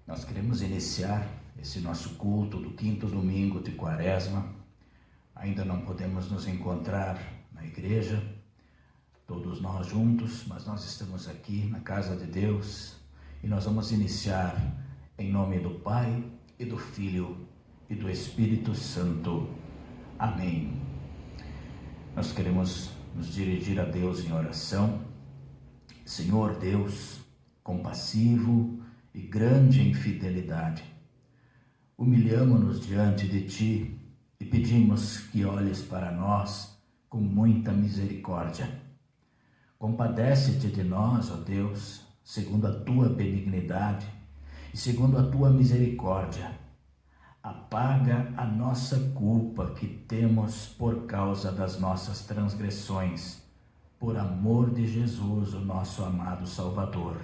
Nós queremos iniciar esse nosso culto do quinto domingo de Quaresma. Ainda não podemos nos encontrar na igreja, todos nós juntos, mas nós estamos aqui na casa de Deus e nós vamos iniciar em nome do Pai e do Filho e do Espírito Santo. Amém. Nós queremos nos dirigir a Deus em oração. Senhor Deus, compassivo e grande em fidelidade, humilhamo-nos diante de Ti e pedimos que olhes para nós com muita misericórdia. Compadece-te de nós, ó Deus, segundo a Tua benignidade e segundo a Tua misericórdia. Apaga a nossa culpa que temos por causa das nossas transgressões, por amor de Jesus, o nosso amado Salvador.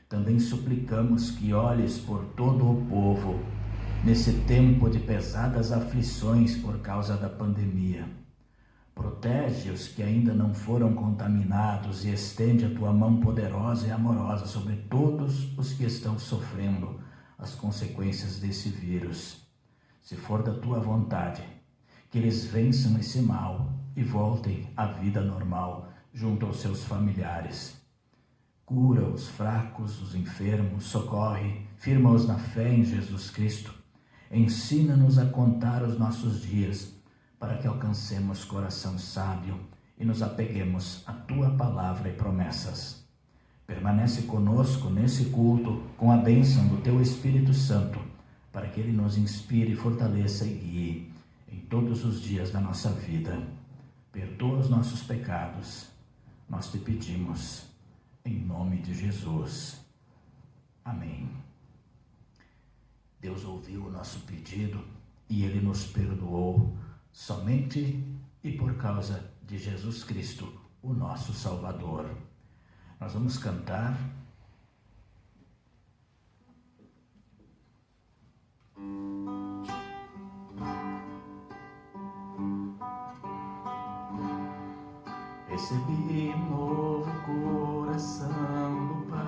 Também suplicamos que olhes por todo o povo, nesse tempo de pesadas aflições por causa da pandemia. Protege os que ainda não foram contaminados e estende a Tua mão poderosa e amorosa sobre todos os que estão sofrendo as consequências desse vírus. Se for da Tua vontade, que eles vençam esse mal e voltem à vida normal junto aos seus familiares. Cura os fracos, os enfermos, socorre, firma-os na fé em Jesus Cristo. Ensina-nos a contar os nossos dias, para que alcancemos coração sábio e nos apeguemos à Tua palavra e promessas. Permanece conosco nesse culto com a bênção do Teu Espírito Santo, para que Ele nos inspire, fortaleça e guie em todos os dias da nossa vida. Perdoa os nossos pecados, nós Te pedimos, em nome de Jesus. Amém. Deus ouviu o nosso pedido e Ele nos perdoou somente e por causa de Jesus Cristo, o nosso Salvador. Nós vamos cantar Recebi novo coração do Pai,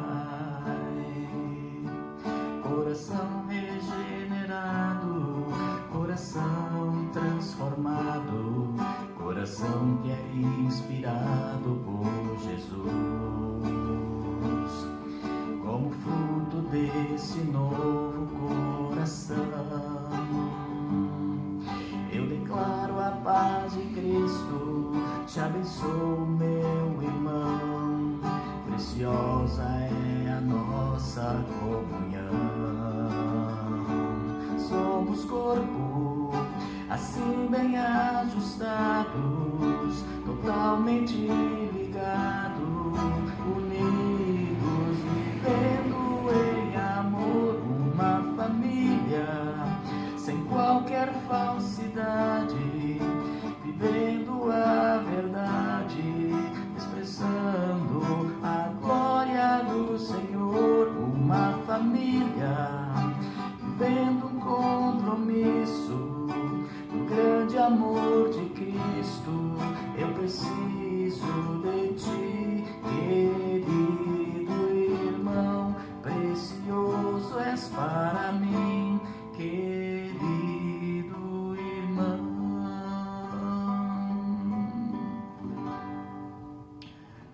coração regenerado, coração transformado, coração que é inspirado por Jesus. Como fruto desse novo coração, eu declaro a paz de Cristo. Te abençoo, meu irmão, preciosa é a nossa comunhão. Somos corpo, assim bem ajustados, totalmente ligados, unidos, vivendo em amor, uma família, sem qualquer falsidade, vivendo a verdade, expressando a glória do Senhor, uma família, vivendo um compromisso do grande amor de Cristo. Eu preciso de Ti, querido irmão, precioso és para mim, querido irmão.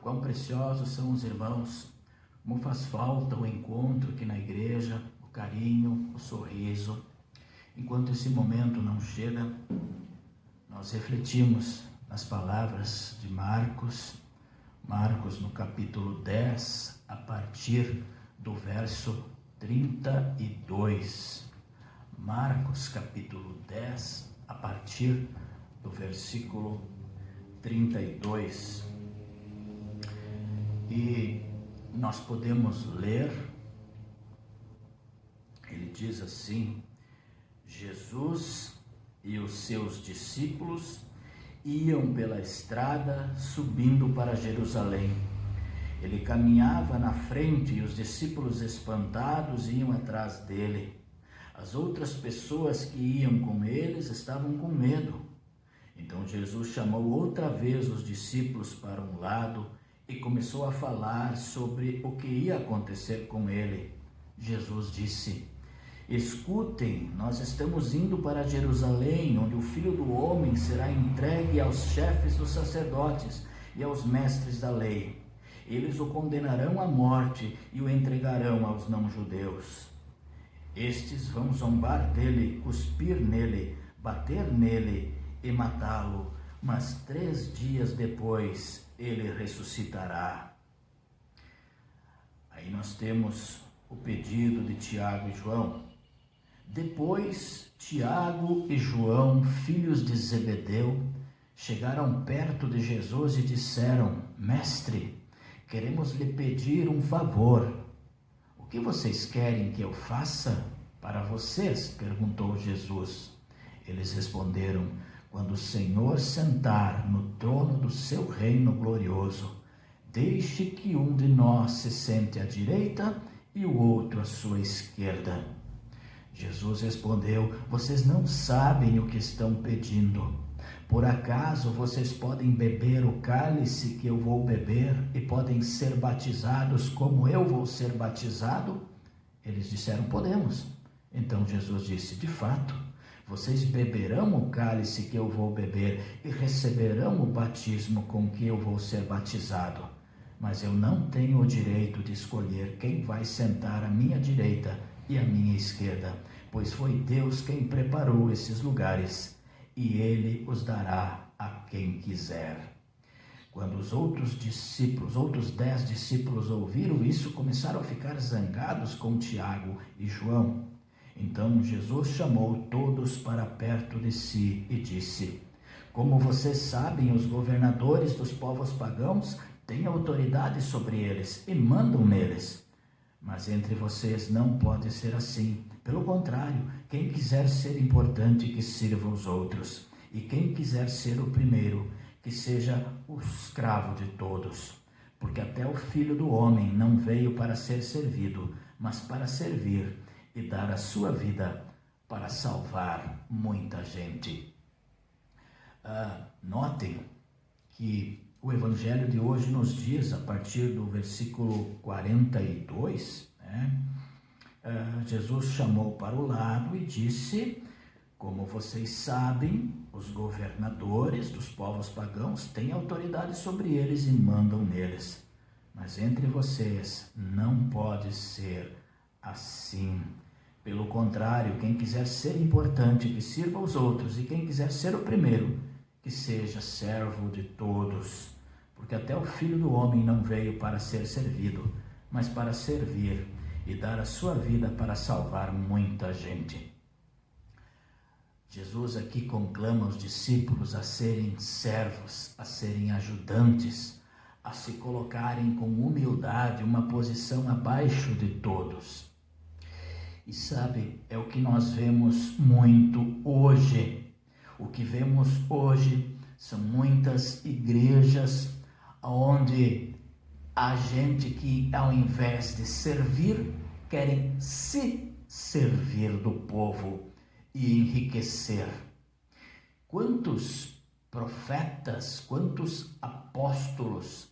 Quão preciosos são os irmãos, como faz falta o encontro aqui na igreja, o carinho, o sorriso. Enquanto esse momento não chega, nós refletimos nas palavras de Marcos no capítulo 10, a partir do verso 32. Marcos capítulo 10, a partir do versículo 32. E nós podemos ler, ele diz assim: Jesus e os seus discípulos iam pela estrada subindo para Jerusalém. Ele caminhava na frente e os discípulos espantados iam atrás dele. As outras pessoas que iam com eles estavam com medo. Então Jesus chamou outra vez os discípulos para um lado e começou a falar sobre o que ia acontecer com ele. Jesus disse: escutem, nós estamos indo para Jerusalém, onde o Filho do Homem será entregue aos chefes dos sacerdotes e aos mestres da lei. Eles o condenarão à morte e o entregarão aos não-judeus. Estes vão zombar dele, cuspir nele, bater nele e matá-lo, mas 3 dias depois ele ressuscitará. Aí nós temos o pedido de Tiago e João. Depois, Tiago e João, filhos de Zebedeu, chegaram perto de Jesus e disseram: Mestre, queremos lhe pedir um favor. O que vocês querem que eu faça para vocês? Perguntou Jesus. Eles responderam: quando o Senhor sentar no trono do seu reino glorioso, deixe que um de nós se sente à direita e o outro à sua esquerda. Jesus respondeu: vocês não sabem o que estão pedindo. Por acaso vocês podem beber o cálice que eu vou beber e podem ser batizados como eu vou ser batizado? Eles disseram: podemos. Então Jesus disse: de fato, vocês beberão o cálice que eu vou beber e receberão o batismo com que eu vou ser batizado. Mas eu não tenho o direito de escolher quem vai sentar à minha direita e à minha esquerda, pois foi Deus quem preparou esses lugares, e Ele os dará a quem quiser. Quando os outros 10 discípulos ouviram isso, começaram a ficar zangados com Tiago e João. Então Jesus chamou todos para perto de si e disse: como vocês sabem, os governadores dos povos pagãos têm autoridade sobre eles e mandam neles. Mas entre vocês não pode ser assim. Pelo contrário, quem quiser ser importante, que sirva os outros. E quem quiser ser o primeiro, que seja o escravo de todos. Porque até o Filho do Homem não veio para ser servido, mas para servir e dar a sua vida para salvar muita gente. Notem que o Evangelho de hoje nos diz, a partir do versículo 42, Jesus chamou para o lado e disse: como vocês sabem, os governadores dos povos pagãos têm autoridade sobre eles e mandam neles. Mas entre vocês não pode ser assim. Pelo contrário, quem quiser ser importante, que sirva aos outros, e quem quiser ser o primeiro, que seja servo de todos. Porque até o Filho do Homem não veio para ser servido, mas para servir e dar a sua vida para salvar muita gente. Jesus aqui conclama os discípulos a serem servos, a serem ajudantes, a se colocarem com humildade, uma posição abaixo de todos. E sabe, é o que nós vemos muito hoje. O que vemos hoje são muitas igrejas onde há gente que, ao invés de servir, querem se servir do povo e enriquecer. Quantos profetas, quantos apóstolos,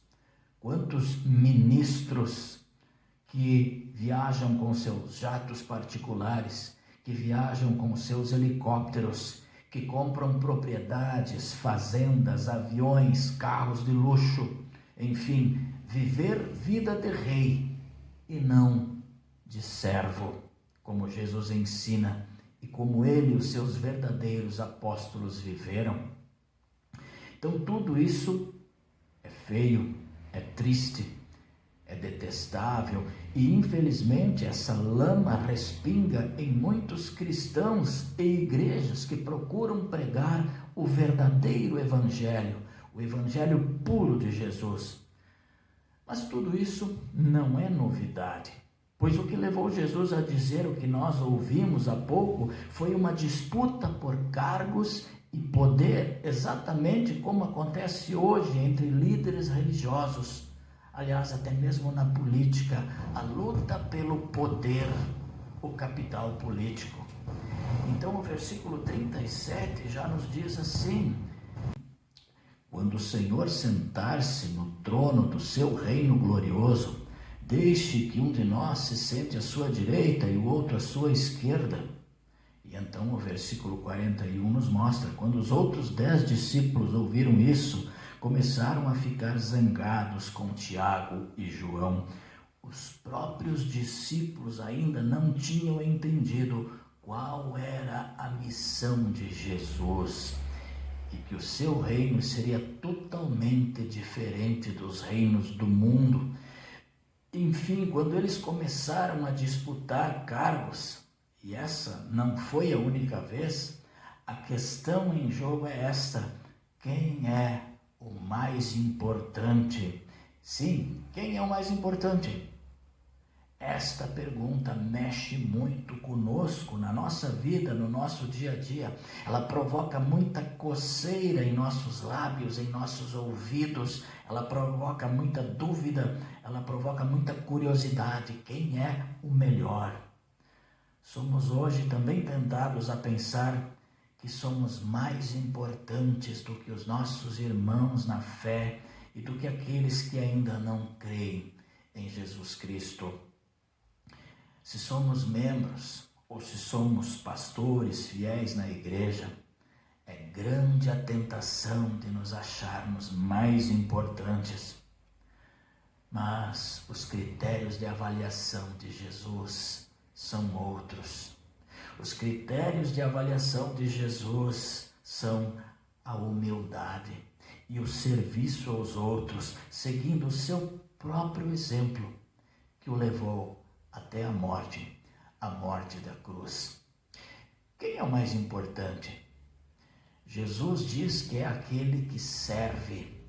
quantos ministros que viajam com seus jatos particulares, que viajam com seus helicópteros, que compram propriedades, fazendas, aviões, carros de luxo, enfim, viver vida de rei e não de servo, como Jesus ensina e como ele e os seus verdadeiros apóstolos viveram. Então tudo isso é feio, é triste, é detestável e infelizmente essa lama respinga em muitos cristãos e igrejas que procuram pregar o verdadeiro evangelho, o evangelho puro de Jesus. Mas tudo isso não é novidade, pois o que levou Jesus a dizer o que nós ouvimos há pouco foi uma disputa por cargos e poder, exatamente como acontece hoje entre líderes religiosos. Aliás, até mesmo na política, a luta pelo poder, o capital político. Então o versículo 37 já nos diz assim: quando o Senhor sentar-se no trono do seu reino glorioso, Deixe que um de nós se sente à sua direita e o outro à sua esquerda. E então o versículo 41 nos mostra, quando os outros 10 discípulos ouviram isso, começaram a ficar zangados com Tiago e João. Os próprios discípulos ainda não tinham entendido qual era a missão de Jesus e que o seu reino seria totalmente diferente dos reinos do mundo. Enfim, quando eles começaram a disputar cargos, e essa não foi a única vez, a questão em jogo é esta: quem é o mais importante? Sim, quem é o mais importante? Esta pergunta mexe muito conosco, na nossa vida, no nosso dia a dia. Ela provoca muita coceira em nossos lábios, em nossos ouvidos. Ela provoca muita dúvida, ela provoca muita curiosidade. Quem é o melhor? Somos hoje também tentados a pensar que somos mais importantes do que os nossos irmãos na fé e do que aqueles que ainda não creem em Jesus Cristo. Se somos membros ou se somos pastores fiéis na igreja, é grande a tentação de nos acharmos mais importantes. Mas os critérios de avaliação de Jesus são outros. Os critérios de avaliação de Jesus são a humildade e o serviço aos outros, seguindo o seu próprio exemplo, que o levou até a morte da cruz. Quem é o mais importante? Jesus diz que é aquele que serve.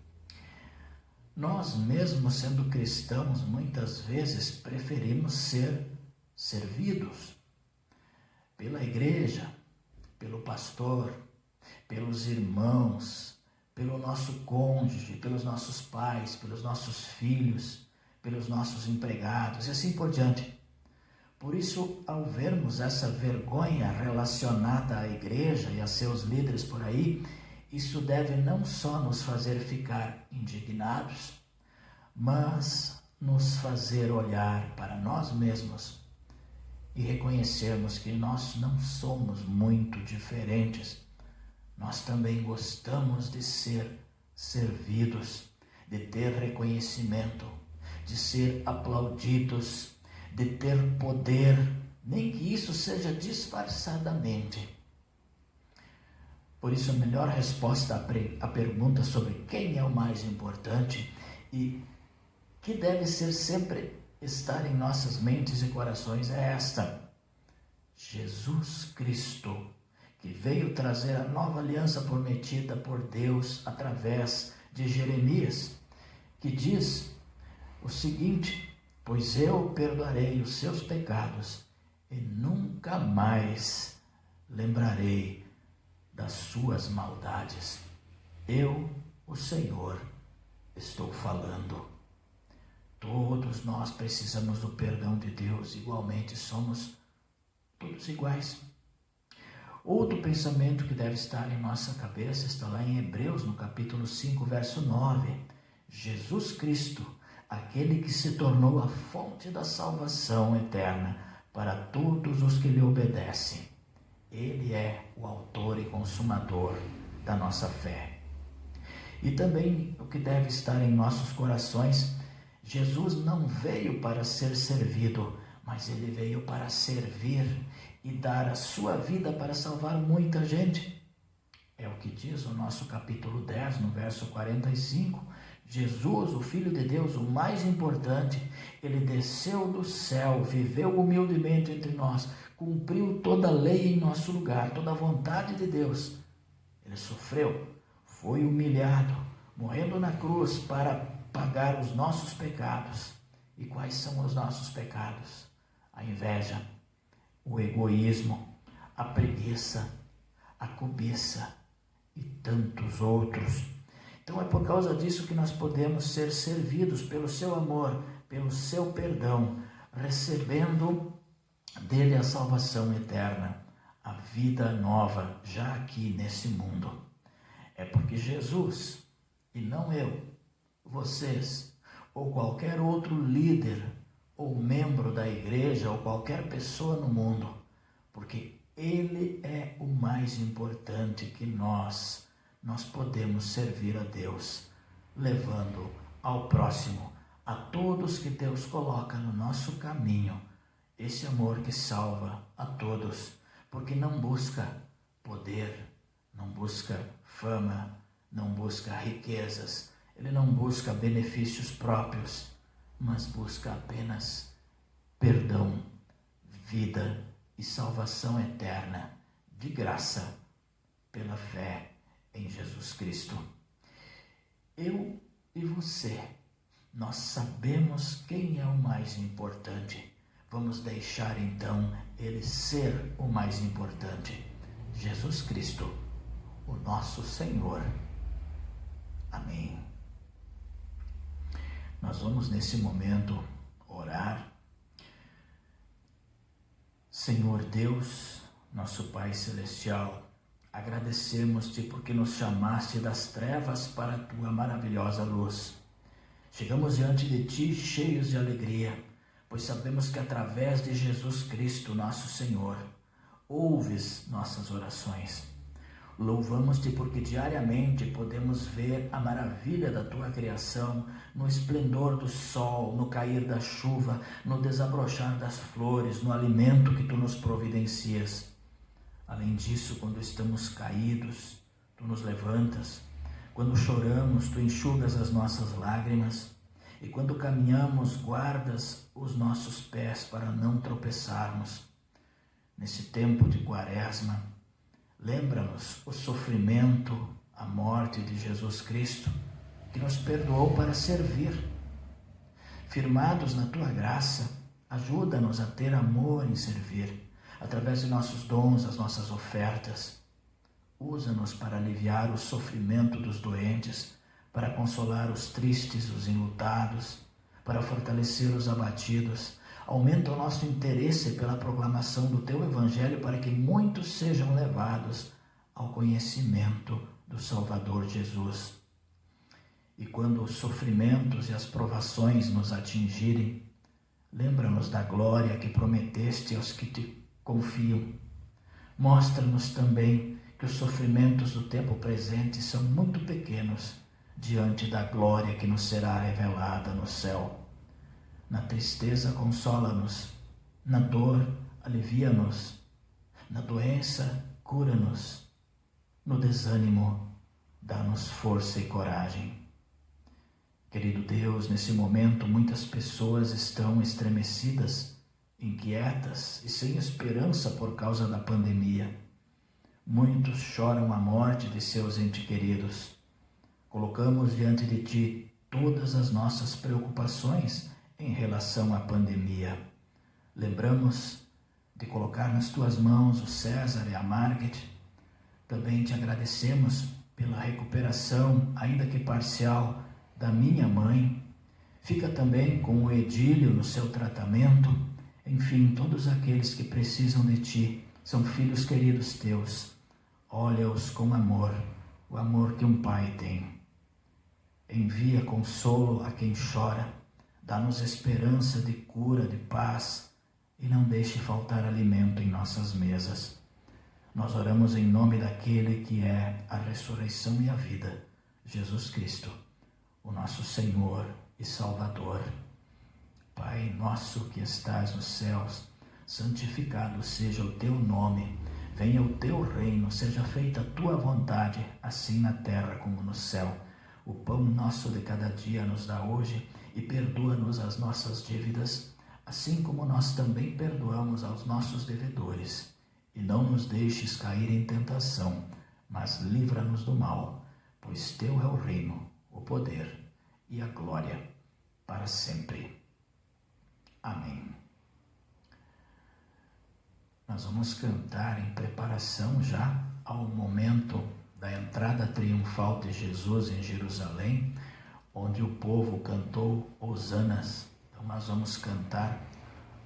Nós, mesmo sendo cristãos, muitas vezes preferimos ser servidos pela igreja, pelo pastor, pelos irmãos, pelo nosso cônjuge, pelos nossos pais, pelos nossos filhos, pelos nossos empregados e assim por diante. Por isso, ao vermos essa vergonha relacionada à igreja e a seus líderes por aí, isso deve não só nos fazer ficar indignados, mas nos fazer olhar para nós mesmos e reconhecermos que nós não somos muito diferentes. Nós também gostamos de ser servidos, de ter reconhecimento, de ser aplaudidos, de ter poder, nem que isso seja disfarçadamente. Por isso, a melhor resposta à pergunta sobre quem é o mais importante e que deve ser sempre estar em nossas mentes e corações é esta: Jesus Cristo, que veio trazer a nova aliança prometida por Deus através de Jeremias, que diz o seguinte: pois eu perdoarei os seus pecados e nunca mais lembrarei das suas maldades. Eu, o Senhor, estou falando. Todos nós precisamos do perdão de Deus, igualmente somos todos iguais. Outro pensamento que deve estar em nossa cabeça está lá em Hebreus, no capítulo 5, verso 9. Jesus Cristo, aquele que se tornou a fonte da salvação eterna para todos os que lhe obedecem. Ele é o autor e consumador da nossa fé. E também o que deve estar em nossos corações: Jesus não veio para ser servido, mas ele veio para servir e dar a sua vida para salvar muita gente. É o que diz o nosso capítulo 10, no verso 45. Jesus, o Filho de Deus, o mais importante, ele desceu do céu, viveu humildemente entre nós, cumpriu toda a lei em nosso lugar, toda a vontade de Deus. Ele sofreu, foi humilhado, morrendo na cruz para pagar os nossos pecados. E quais são os nossos pecados? A inveja, o egoísmo, a preguiça, a cobiça e tantos outros. Então é por causa disso que nós podemos ser servidos pelo seu amor, pelo seu perdão, recebendo dele a salvação eterna, a vida nova, já aqui nesse mundo. É porque Jesus, e não eu, vocês, ou qualquer outro líder, ou membro da igreja, ou qualquer pessoa no mundo, porque Ele é o mais importante que nós podemos servir a Deus, levando ao próximo, a todos que Deus coloca no nosso caminho, esse amor que salva a todos, porque não busca poder, não busca fama, não busca riquezas, Ele não busca benefícios próprios, mas busca apenas perdão, vida e salvação eterna, de graça, pela fé em Jesus Cristo. Eu e você, nós sabemos quem é o mais importante. Vamos deixar então Ele ser o mais importante. Jesus Cristo, o nosso Senhor. Amém. Nós vamos nesse momento orar. Senhor Deus, nosso Pai Celestial, agradecemos-te porque nos chamaste das trevas para a tua maravilhosa luz. Chegamos diante de ti cheios de alegria, pois sabemos que através de Jesus Cristo, nosso Senhor, ouves nossas orações. Louvamos-te porque diariamente podemos ver a maravilha da tua criação, no esplendor do sol, no cair da chuva, no desabrochar das flores, no alimento que tu nos providencias. Além disso, quando estamos caídos, tu nos levantas. Quando choramos, tu enxugas as nossas lágrimas. E quando caminhamos, guardas os nossos pés para não tropeçarmos. Nesse tempo de Quaresma, lembra-nos o sofrimento, a morte de Jesus Cristo, que nos perdoou para servir. Firmados na tua graça, ajuda-nos a ter amor em servir, através de nossos dons, as nossas ofertas. Usa-nos para aliviar o sofrimento dos doentes, para consolar os tristes, os enlutados, para fortalecer os abatidos. Aumenta o nosso interesse pela proclamação do teu Evangelho para que muitos sejam levados ao conhecimento do Salvador Jesus. E quando os sofrimentos e as provações nos atingirem, lembra-nos da glória que prometeste aos que te confiam. Mostra-nos também que os sofrimentos do tempo presente são muito pequenos diante da glória que nos será revelada no céu. Na tristeza, consola-nos. Na dor, alivia-nos. Na doença, cura-nos. No desânimo, dá-nos força e coragem. Querido Deus, nesse momento muitas pessoas estão estremecidas, inquietas e sem esperança por causa da pandemia. Muitos choram a morte de seus entes queridos. Colocamos diante de Ti todas as nossas preocupações em relação à pandemia. Lembramos de colocar nas Tuas mãos o César e a Margaret. Também Te agradecemos pela recuperação, ainda que parcial, da minha mãe. Fica também com o Edílio no seu tratamento. Enfim, todos aqueles que precisam de Ti são filhos queridos Teus. Olha-os com amor, o amor que um pai tem. Envia consolo a quem chora, dá-nos esperança de cura, de paz, e não deixe faltar alimento em nossas mesas. Nós oramos em nome daquele que é a ressurreição e a vida, Jesus Cristo, o nosso Senhor e Salvador. Pai nosso que estás nos céus, santificado seja o teu nome. Venha o teu reino, seja feita a tua vontade, assim na terra como no céu. O pão nosso de cada dia nos dá hoje e perdoa-nos as nossas dívidas, assim como nós também perdoamos aos nossos devedores. E não nos deixes cair em tentação, mas livra-nos do mal, pois teu é o reino, o poder e a glória para sempre. Amém. Nós vamos cantar em preparação já ao momento da entrada triunfal de Jesus em Jerusalém, onde o povo cantou Hosanas. Então nós vamos cantar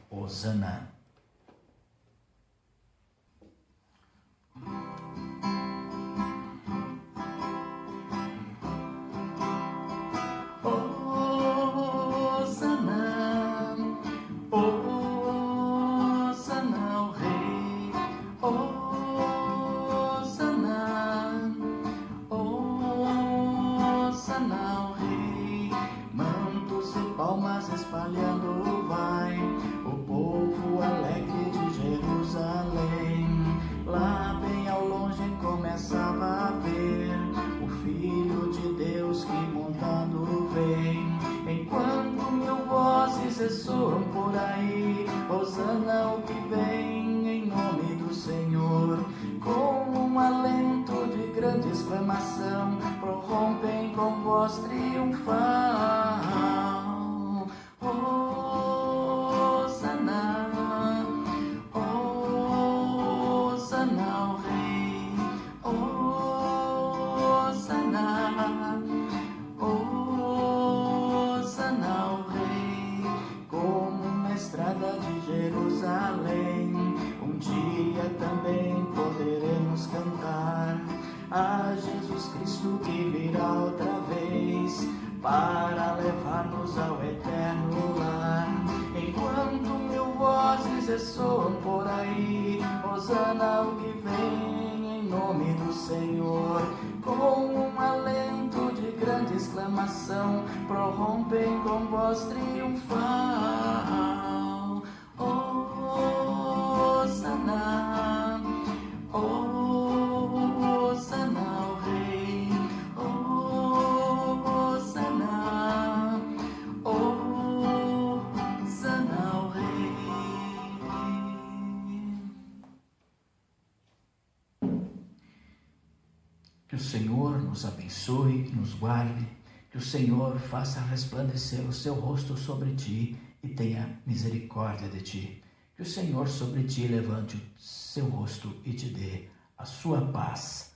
Hosana. Hosana, Hosana o que vem em nome do Senhor, com um alento de grande exclamação, prorrompem com voz triunfal. Hosana, Hosana ao Rei, Hosana, Hosana ao Rei, como uma estrada de Jerusalém. Um dia também poderemos cantar a Jesus Cristo que virá outra vez para levar-nos ao eterno lar. Enquanto mil vozes ressoam por aí, Hosana o que vem em nome do Senhor, com um alento de grande exclamação, prorrompem com voz triunfal. Hosana, Hosana ao Rei, Hosana, Hosana ao Rei. Que o Senhor nos abençoe, nos guarde, que o Senhor faça resplandecer o seu rosto sobre ti e tenha misericórdia de ti. Que o Senhor sobre ti levante o seu rosto e te dê a sua paz.